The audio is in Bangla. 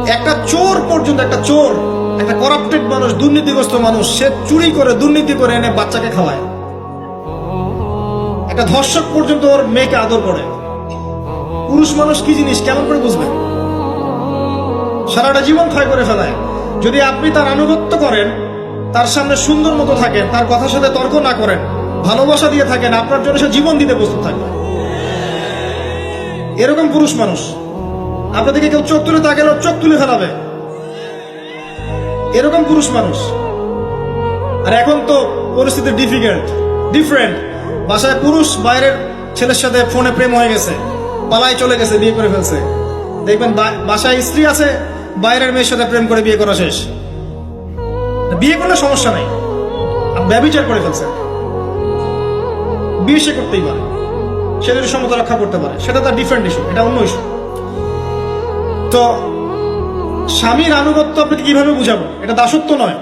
একটা চোর পর্যন্ত, একটা চোর, একটা করাপ্টেড মানুষ, দুর্নীতিগ্রস্ত মানুষ, সে চুরি করে, দুর্নীতি করে এনে বাচ্চাকে খাওয়ায়। একটা ধর্ষক পর্যন্ত ওর মেয়েকে আদর করে। পুরুষ মানুষ কি জিনিস কেমন করে বুঝবে? সারাটা জীবন ক্ষয় করে ফেলায়। যদি আপনি তার আনুগত্য করেন, তার সামনে সুন্দর মতো থাকেন, তার কথার সাথে তর্ক না করেন, ভালোবাসা দিয়ে থাকেন, আপনার জন্য সে জীবন দিতে প্রস্তুত থাকবে। এরকম পুরুষ মানুষ। আপনাদেরকে কেউ চোখ তুলে তাকালে চোখ তুলে ফেলাবে, এরকম পুরুষ মানুষ। আর এখন তো পরিস্থিতি ডিফারেন্ট। বাসায় পুরুষ বাইরের ছেলের সাথে ফোনে প্রেম হয়ে গেছে, পালায় চলে গেছে, বিয়ে করে ফেলছে। দেখবেন বাসায় স্ত্রী আছে, বাইরের মেয়ের সাথে প্রেম করে বিয়ে করা শেষ। বিয়ে করলে সমস্যা নেই, ব্যভিচার করে ফেলছে। বিয়ে সে করতেই পারে, সে যদি সমতা রক্ষা করতে পারে, সেটা তার ডিফারেন্ট ইস্যু, এটা অন্য ইস্যু। তো স্বামীর আনুগত্য আপনাকে কিভাবে বুঝাবো? এটা দাসত্ব নয়।